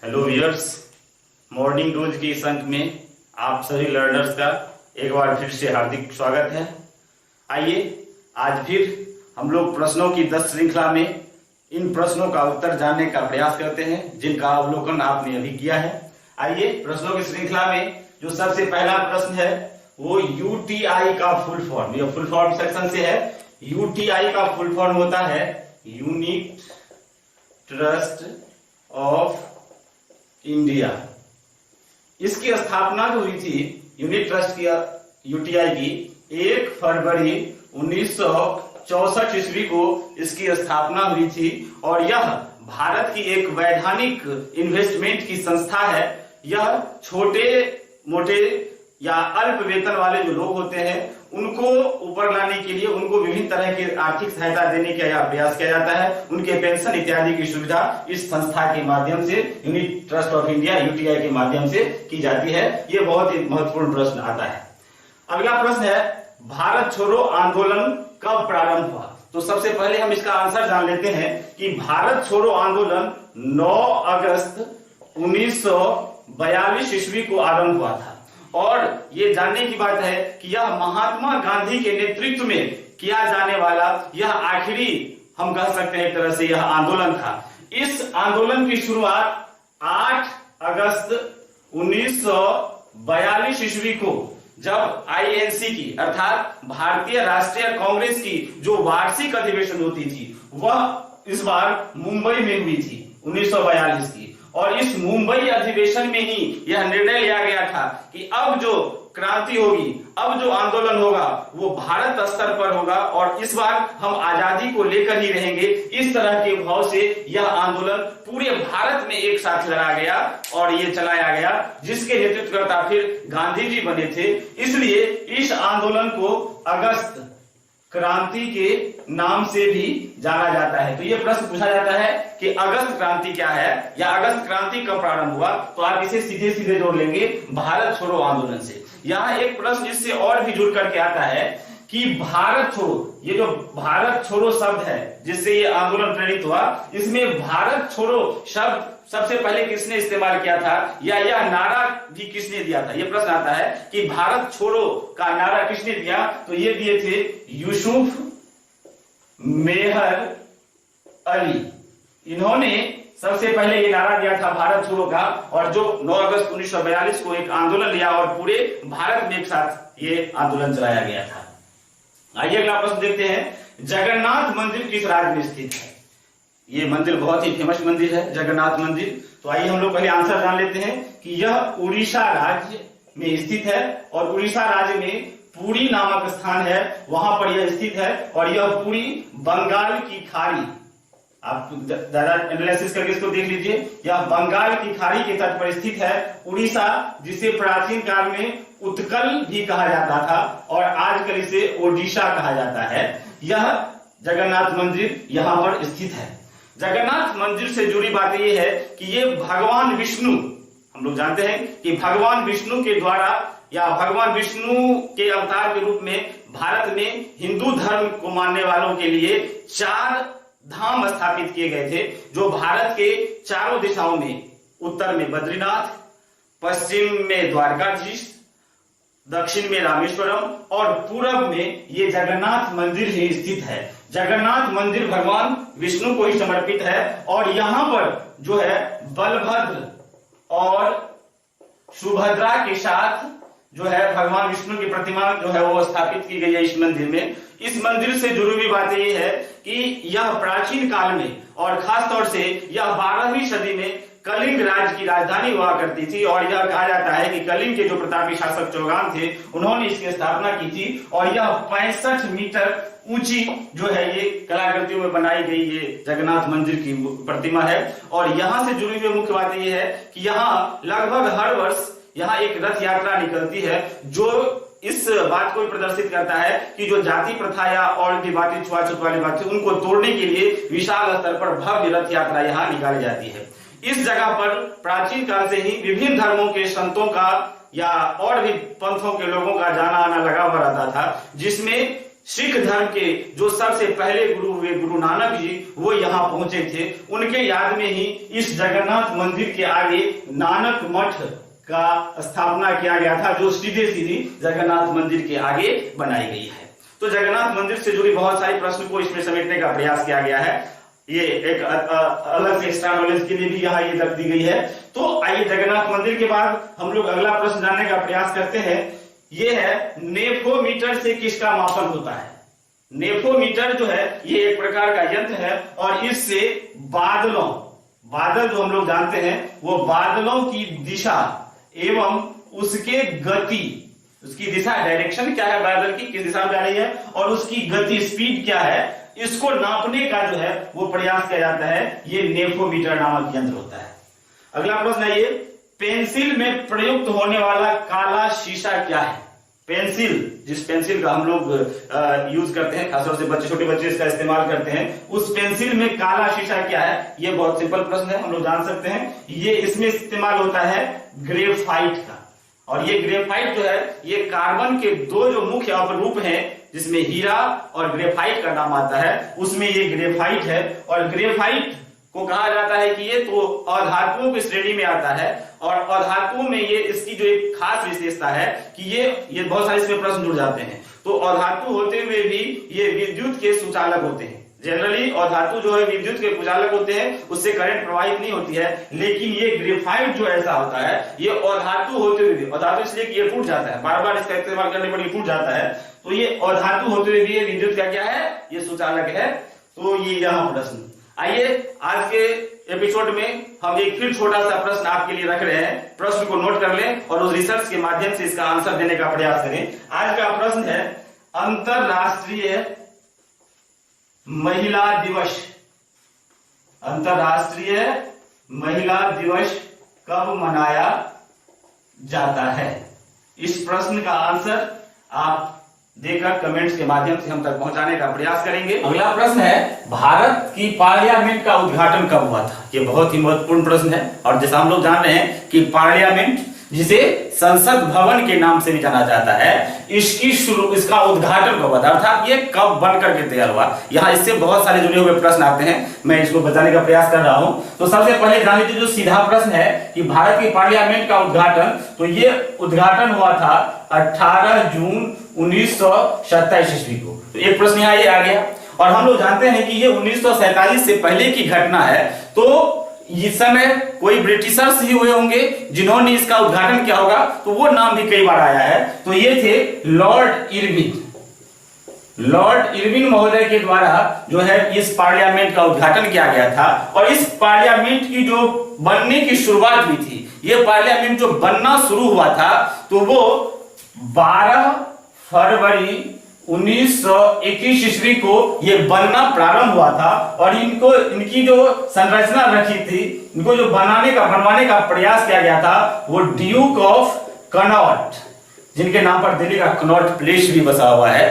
Hello viewers, morning dose के इस अंक में आप सभी लर्नर्स का एक बार फिर से हार्दिक स्वागत है। आइए आज फिर हम लोग प्रश्नों की 10 श्रृंखला में इन प्रश्नों का उत्तर जानने का प्रयास करते हैं जिनका अवलोकन आपने अभी किया है। आइए प्रश्नों की श्रृंखला में जो सबसे पहला प्रश्न है वो यूटीआई का फुल फॉर्म, ये फुल फॉर्म सेक्शन से है। यूटीआई का फुल फॉर्म होता है यूनिट ट्रस्ट ऑफ इंडिया। इसकी स्थापना जो हुई थी यूनिट ट्रस्ट की यूटीआई की 1 फरवरी 1964 ईस्वी को इसकी स्थापना हुई थी और यह भारत की एक वैधानिक इन्वेस्टमेंट की संस्था है। यह छोटे मोटे या अल्प वेतन वाले जो लोग होते हैं उनको ऊपर लाने के लिए उनको विभिन्न तरह की आर्थिक सहायता देने का प्रयास किया जाता है। उनके पेंशन इत्यादि की सुविधा इस संस्था के माध्यम से unit trust of India UTI के माध्यम से की जाती है। ये बहुत ही महत्वपूर्ण प्रश्न आता है। अगला प्रश्न है भारत छोड़ो आंदोलन कब प्रारंभ हुआ। तो सबसे पहले हम इसका आंसर जान लेते हैं कि भारत छोड़ो आंदोलन 9 अगस्त 1942 ईस्वी को आरंभ हुआ था और ये जानने की बात है कि यह महात्मा गांधी के नेतृत्व में किया जाने वाला यह आखिरी, हम कह सकते हैं एक तरह से यह आंदोलन था। इस आंदोलन की शुरुआत 8 अगस्त 1942 ईस्वी को जब आईएनसी की अर्थात भारतीय राष्ट्रीय कांग्रेस की जो वार्षिक अधिवेशन होती थी वह इस बार मुंबई में हुई थी 1942 की। और इस मुंबई अधिवेशन में ही यह निर्णय लिया गया था कि अब जो क्रांति होगी, अब जो आंदोलन होगा वो भारत स्तर पर होगा और इस बार हम आजादी को लेकर ही रहेंगे। इस तरह के भाव से यह आंदोलन पूरे भारत में एक साथ लड़ा गया और ये चलाया गया, जिसके नेतृत्वकर्ता फिर गांधी जी बने थे। इसलिए इस आंदोलन को अगस्त क्रांति के नाम से भी जाना जाता है। तो ये प्रश्न पूछा जाता है कि अगस्त क्रांति क्या है या अगस्त क्रांति कब प्रारंभ हुआ, तो आप इसे सीधे सीधे जोड़ लेंगे भारत छोड़ो आंदोलन से। यहाँ एक प्रश्न इससे और भी जुड़ करके आता है कि भारत छोड़ो, ये जो भारत छोड़ो शब्द है जिससे ये आंदोलन प्रेरित हुआ, इसमें भारत छोड़ो शब्द सबसे पहले किसने इस्तेमाल किया था या यह नारा भी किसने दिया था। यह प्रश्न आता है कि भारत छोड़ो का नारा किसने दिया, तो ये दिए थे यूसुफ मेहर अली। इन्होंने सबसे पहले ये नारा दिया था भारत छोड़ो का और जो 9 अगस्त 1942 को एक आंदोलन लिया और पूरे भारत में एक साथ ये आंदोलन चलाया गया था। आइए अगला प्रश्न देखते हैं, जगन्नाथ मंदिर किस राज्य में स्थित है। ये मंदिर बहुत ही फेमस मंदिर है जगन्नाथ मंदिर। तो आइए हम लोग पहले आंसर जान लेते हैं कि यह उड़ीसा राज्य में स्थित है और उड़ीसा राज्य में पुरी नामक स्थान है, वहां पर यह स्थित है और यह पुरी बंगाल की खाड़ी, आप ज्यादा एनालिसिस करके इसको देख लीजिए, यह बंगाल की खाड़ी के तट पर स्थित है। उड़ीसा जिसे प्राचीन काल में उत्कल भी कहा जाता था और आजकल इसे ओडिशा कहा जाता है। यह जगन्नाथ मंदिर यहाँ पर स्थित है। जगन्नाथ मंदिर से जुड़ी बात यह है कि ये भगवान विष्णु, हम लोग जानते हैं कि भगवान विष्णु के द्वारा या भगवान विष्णु के अवतार के रूप में भारत में हिंदू धर्म को मानने वालों के लिए 4 धाम स्थापित किए गए थे, जो भारत के चारों दिशाओं में, उत्तर में बद्रीनाथ, पश्चिम में द्वारकाधीश, दक्षिण में रामेश्वरम और पूरब में ये जगन्नाथ मंदिर ही स्थित है। जगन्नाथ मंदिर भगवान विष्णु को ही समर्पित है और यहाँ पर जो है बलभद्र और सुभद्रा के साथ जो है भगवान विष्णु की प्रतिमा जो है वो स्थापित की गई है इस मंदिर में। इस मंदिर से जुड़ी हुई बात यह है कि यह प्राचीन काल में और खास तौर से यह 12वीं सदी में कलिंग राज्य की राजधानी हुआ करती थी और यह कहा जाता है कि कलिंग के जो प्रतापी शासक चौहान थे उन्होंने इसकी स्थापना की थी और यह 65 मीटर ऊंची जो है ये कलाकृतियों में बनाई गई ये जगन्नाथ मंदिर की प्रतिमा है। और यहाँ से जुड़ी हुई मुख्य बात यह है कि यहाँ लगभग हर वर्ष यहाँ एक रथ यात्रा निकलती है जो इस बात को प्रदर्शित करता है कि जो जाति प्रथा या और भी बातें छुआछूत वाली बातें उनको तोड़ने के लिए विशाल स्तर पर भव्य रथ यात्रा यहाँ निकाली जाती है। इस जगह पर प्राचीन काल से ही विभिन्न धर्मों के संतों का या और भी पंथों के लोगों का जाना आना लगा हुआ रहता था, जिसमें सिख धर्म के जो सबसे पहले गुरु हुए गुरु नानक जी, वो यहाँ पहुंचे थे। उनके याद में ही इस जगन्नाथ मंदिर के आगे नानक मठ का स्थापना किया गया था, जो सीधे सीधी जगन्नाथ मंदिर के आगे बनाई गई है। तो जगन्नाथ मंदिर से जुड़ी बहुत सारे प्रश्न को इसमें समेटने का प्रयास किया गया है। ये एक अलग से एक्स्ट्रा नॉलेज के लिए भी यहाँ ये रख दी गई है। तो आइए जगन्नाथ मंदिर के बाद हम लोग अगला प्रश्न जानने का प्रयास करते हैं। ये है नेफोमीटर से किसका मापन होता है। नेफोमीटर जो है ये एक प्रकार का यंत्र है और इससे बादल जो हम लोग जानते हैं वो बादलों की दिशा एवं उसके गति, उसकी दिशा डायरेक्शन क्या है, बादल की किस दिशा में जा रही है और उसकी गति स्पीड क्या है, इसको नापने का जो है वो प्रयास किया जाता है। ये नेफोमीटर नामक यंत्र होता है। अगला प्रश्न है ये, पेंसिल में प्रयुक्त होने वाला काला शीशा क्या है। पेंसिल, जिस पेंसिल का हम लोग यूज करते हैं, खासतौर से बच्चे, छोटे बच्चे इसका इस्तेमाल करते हैं, उस पेंसिल में काला शीशा क्या है। ये बहुत सिंपल प्रश्न है, हम लोग जान सकते हैं। ये इसमें इस्तेमाल होता है ग्रेफाइट का। और ये ग्रेफाइट जो है ये कार्बन के दो जो मुख्य अपरूप हैं, जिसमें हीरा और ग्रेफाइट का नाम आता है, उसमें ये ग्रेफाइट है। और ग्रेफाइट को कहा जाता है कि ये तो अधातुओं की श्रेणी में आता है और अधातुओं में ये इसकी जो एक खास विशेषता है कि ये बहुत सारे इसमें प्रश्न जुड़ जाते हैं। तो अधातु होते हुए भी ये विद्युत के सुचालक होते हैं। जनरली अधातु जो है विद्युत के कुचालक होते हैं, उससे करंट प्रवाहित नहीं होती है। लेकिन ये ग्रेफाइट जो ऐसा होता है ये अधातु होते हुए भी, अधातु इसलिए कि ये टूट जाता है, बार बार इसका इस्तेमाल करने पर ये टूट जाता है, तो ये अधातु होते हुए भी ये विद्युत का क्या है, ये सुचालक है। तो ये यहाँ प्रश्न। आइए आज के एपिसोड में हम एक फिर छोटा सा प्रश्न आपके लिए रख रहे हैं। प्रश्न को नोट कर लें और उस रिसर्च के माध्यम से इसका आंसर देने का प्रयास करें। आज का प्रश्न है, अंतरराष्ट्रीय महिला दिवस, अंतरराष्ट्रीय महिला दिवस कब मनाया जाता है। इस प्रश्न का आंसर आप देकर कमेंट्स के माध्यम से हम तक पहुंचाने का प्रयास करेंगे। अगला प्रश्न है, भारत की पार्लियामेंट का उद्घाटन कब हुआ था। ये बहुत ही महत्वपूर्ण प्रश्न है और जैसा हम लोग जान रहे हैं कि पार्लियामेंट, जिसे संसद भवन के नाम से भी जाना जाता है, इसका उद्घाटन कब हुआ था, अर्थात ये कब बनकर के तैयार हुआ। यहाँ इससे बहुत सारे जुड़े हुए प्रश्न आते हैं, मैं इसको बताने का प्रयास कर रहा हूं। तो सबसे पहले जान लीजिए जो सीधा प्रश्न है कि भारत की पार्लियामेंट का उद्घाटन, तो ये उद्घाटन हुआ था 18 जून 1927 ईस्वी को। तो एक प्रश्न यहाँ ये आ गया। और हम लोग जानते हैं कि ये 1947 से पहले की घटना है, तो इस समय कोई ब्रिटिशर्स ही हुए होंगे जिन्होंने इसका उद्घाटन किया होगा, तो वो नाम भी कई बार आया है। तो ये थे लॉर्ड इरविन। लॉर्ड इरविन महोदय के द्वारा जो है इस पार्लियामेंट का उद्घाटन किया गया था। और इस पार्लियामेंट की जो बनने की शुरुआत हुई थी, ये पार्लियामेंट जो बनना शुरू हुआ था, तो वो 12 फरवरी 1921 ईस्वी को ये बनना प्रारंभ हुआ था। और इनकी जो संरचना रखी थी, इनको जो बनवाने का प्रयास किया गया था, वो ड्यूक ऑफ कनॉट, जिनके नाम पर दिल्ली का कनॉट प्लेस भी बसा हुआ है।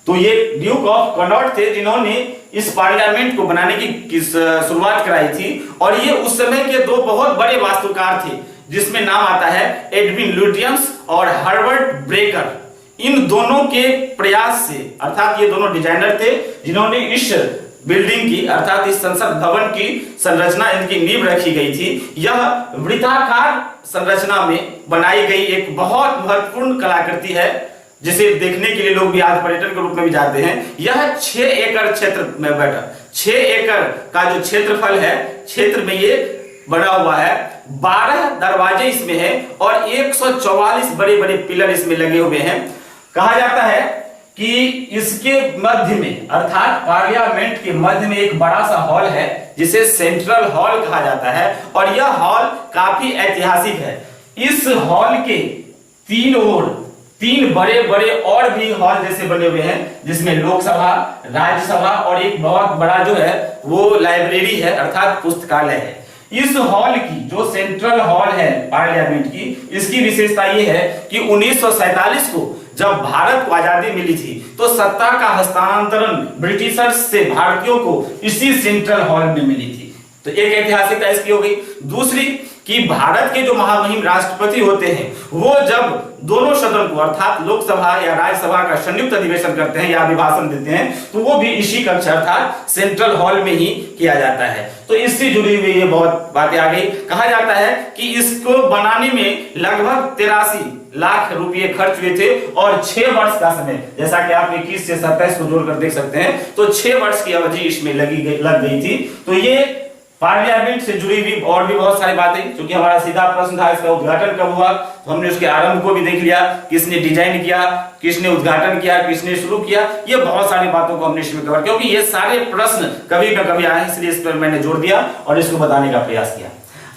तो ये ड्यूक ऑफ कनॉट थे जिन्होंने इस पार्लियामेंट को बनाने की शुरुआत कराई थी। और ये उस समय के दो बहुत बड़े वास्तुकार थे, जिसमें नाम आता है एडविन लुटियंस और हर्बर्ट ब्रेकर। इन दोनों के प्रयास से, अर्थात ये दोनों डिजाइनर थे जिन्होंने इस बिल्डिंग की, अर्थात इस संसद भवन की संरचना, इनकी नींव रखी गई थी। यह वृत्ताकार संरचना में बनाई गई एक बहुत महत्वपूर्ण कलाकृति है, जिसे देखने के लिए लोग भी आज पर्यटन के रूप में भी जाते हैं। यह 6 एकड़ क्षेत्र में बैठा, 6 एकड़ का जो क्षेत्रफल है, क्षेत्र में ये बना हुआ है। 12 दरवाजे इसमें हैं और 144 बड़े बड़े पिलर इसमें लगे हुए हैं। कहा जाता है कि इसके मध्य में, अर्थात पार्लियामेंट के मध्य में एक बड़ा सा हॉल है, जिसे सेंट्रल हॉल कहा जाता है। और यह हॉल काफी ऐतिहासिक है। इस हॉल के 3 ओर 3 बड़े बड़े और भी हॉल जैसे बने हुए हैं, जिसमें लोकसभा, राज्यसभा और एक बहुत बड़ा जो है वो लाइब्रेरी है, अर्थात पुस्तकालय है। इस हॉल की जो सेंट्रल हॉल है पार्लियामेंट की, इसकी विशेषता यह है कि 1947 को जब भारत को आजादी मिली थी, तो सत्ता का हस्तांतरण ब्रिटिशर्स से भारतीयों को इसी सेंट्रल हॉल में मिली थी। तो एक ऐतिहासिकता इसकी हो गई। दूसरी कि भारत के जो महामहिम राष्ट्रपति होते हैं वो जब दोनों सदन को अर्थात लोकसभा या राज्यसभा का संयुक्त अधिवेशन करते हैं या अभिभाषण देते हैं तो वो भी इसी कक्ष अर्थात सेंट्रल हॉल में ही किया जाता है। तो इससे जुड़ी हुई ये बहुत बातें आ गई। कहा जाता है कि इसको बनाने में लगभग 83 लाख रुपए खर्च हुए थे और 6 वर्ष का समय, जैसा कि आप 21 से 27 को जोड़कर देख सकते हैं, तो 6 वर्ष की अवधि इसमें लग गई थी। तो ये पार्लियामेंट से जुड़ी हुई और भी बहुत सारी बातें, क्योंकि हमारा सीधा प्रश्न था इसका उद्घाटन कब हुआ, तो हमने उसके आरंभ को भी देख लिया, किसने डिजाइन किया, किसने उद्घाटन किया, किसने शुरू किया, ये बहुत सारी बातों को हमने इसमें कवर, क्योंकि ये सारे प्रश्न कभी न कभी आए, इसलिए इस पर मैंने जोर दिया और इसको बताने का प्रयास किया।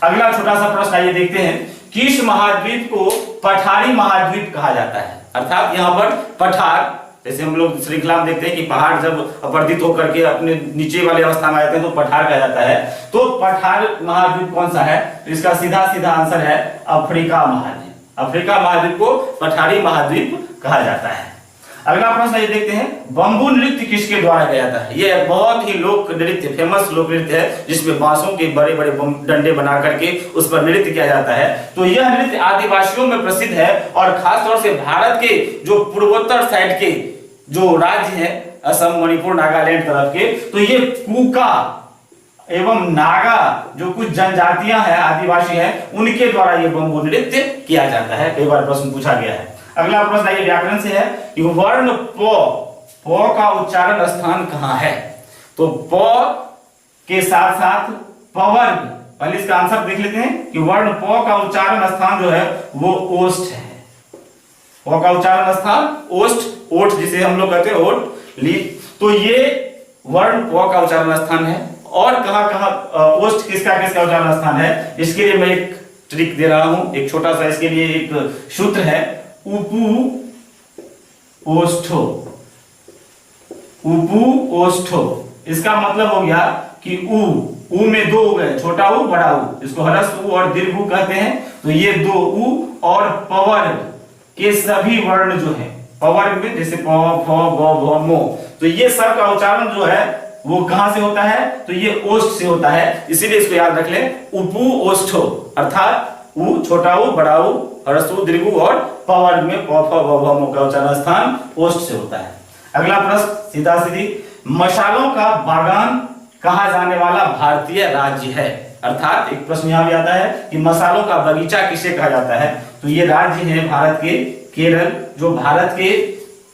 अगला छोटा सा प्रश्न आइए देखते हैं, किस महाद्वीप को पठारी महाद्वीप कहा जाता है? अर्थात यहाँ पर पठार, जैसे हम लोग श्रृंखला में देखते हैं कि पहाड़ जब अपर्दित होकर के अपने नीचे वाले अवस्था में आते हैं तो पठार कहा जाता है। तो पठार महाद्वीप कौन सा है? तो इसका सीधा सीधा आंसर है अफ्रीका महाद्वीप। अफ्रीका महाद्वीप को पठारी महाद्वीप कहा जाता है। अगला प्रश्न ये देखते हैं, बंबू नृत्य किसके द्वारा किया जाता है? यह बहुत ही लोक नृत्य, फेमस लोक नृत्य है जिसमें बांसों के बड़े बड़े डंडे बना करके उस पर नृत्य किया जाता है। तो यह नृत्य आदिवासियों में प्रसिद्ध है और खासतौर से भारत के जो पूर्वोत्तर साइड के जो राज्य है, असम, मणिपुर, नागालैंड तरफ के, तो ये कूका एवं नागा जो कुछ जनजातियां हैं, आदिवासी हैं, उनके द्वारा ये बंबू नृत्य किया जाता है। कई बार प्रश्न पूछा गया है। अगला प्रश्न ये व्याकरण से है कि वर्ण प का उच्चारण स्थान कहां है? तो प के साथ साथ पवर्ग, पहले इसका आंसर देख लेते हैं कि वर्ण प का उच्चारण स्थान जो है वो ओष्ठ है। प का उच्चारण स्थान ओष्ठ, ओठ जिसे हम लोग कहते हैं ओठ, लीप, तो ये वर्ण प का उच्चारण स्थान है। और कहां कहां ओष्ठ किसका किसका उच्चारण स्थान है, इसके लिए मैं एक ट्रिक दे रहा हूं, एक छोटा सा इसके लिए एक सूत्र है, उपू ओष्ठो। उपू ओष्ठो, इसका मतलब हो गया कि ऊ में 2 उ गए, छोटा ऊ बड़ा ऊ, इसको ह्रस्व ऊ और दीर्घ ऊ कहते हैं। तो ये 2 ऊ और पवर्ग के सभी वर्ण जो है, पवर्ग में जैसे प, फ, ब, भ, मो, तो ये सब का उच्चारण जो है वो कहां से होता है? तो ये ओष्ठ से होता है, इसीलिए इसको याद रख लें, उपू ओष्ठो, अर्थात ऊ, छोटा ऊ, बड़ा ऊ, ह्रस्व दीर्घ ऊ और पवर्ग में प, फ, ब, भ, मो का उच्चारण स्थान ओष्ठ से होता है। अगला प्रश्न सीधा सीधी, मसालों का बागान कहा जाने वाला भारतीय राज्य है? अर्थात एक प्रश्न यहां भी आता है कि मसालों का बगीचा किसे कहा जाता है? तो ये राज्य है भारत के केरल, जो भारत के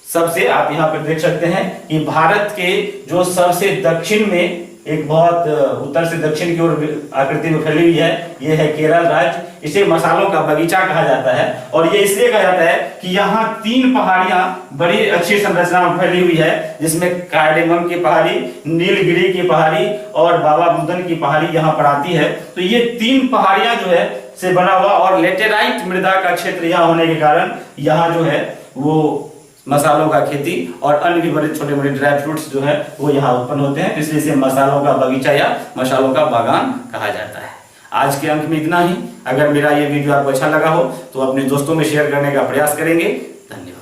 सबसे, आप यहाँ पर देख सकते हैं कि भारत के जो सबसे दक्षिण में, एक बहुत उत्तर से दक्षिण की ओर आकृति में फैली हुई है, ये है केरल राज्य। इसे मसालों का बगीचा कहा जाता है और ये इसलिए कहा जाता है कि यहाँ 3 पहाड़ियां बड़ी अच्छी संरचना में फैली हुई है, जिसमें कार्डेमम की पहाड़ी, नीलगिरी की पहाड़ी और बाबा बुदन की पहाड़ी यहाँ पर आती है। तो ये 3 पहाड़ियां जो है से बना हुआ और लेटेराइट मृदा का क्षेत्र यहाँ होने के कारण यहाँ जो है वो मसालों का खेती और अन्य भी बड़े छोटे बड़े ड्राई फ्रूट्स जो है वो यहाँ उत्पन्न होते हैं, इसलिए इसे मसालों का बगीचा या मसालों का बागान कहा जाता है। आज के अंक में इतना ही। अगर मेरा ये वीडियो आपको अच्छा लगा हो तो अपने दोस्तों में शेयर करने का प्रयास करेंगे। धन्यवाद।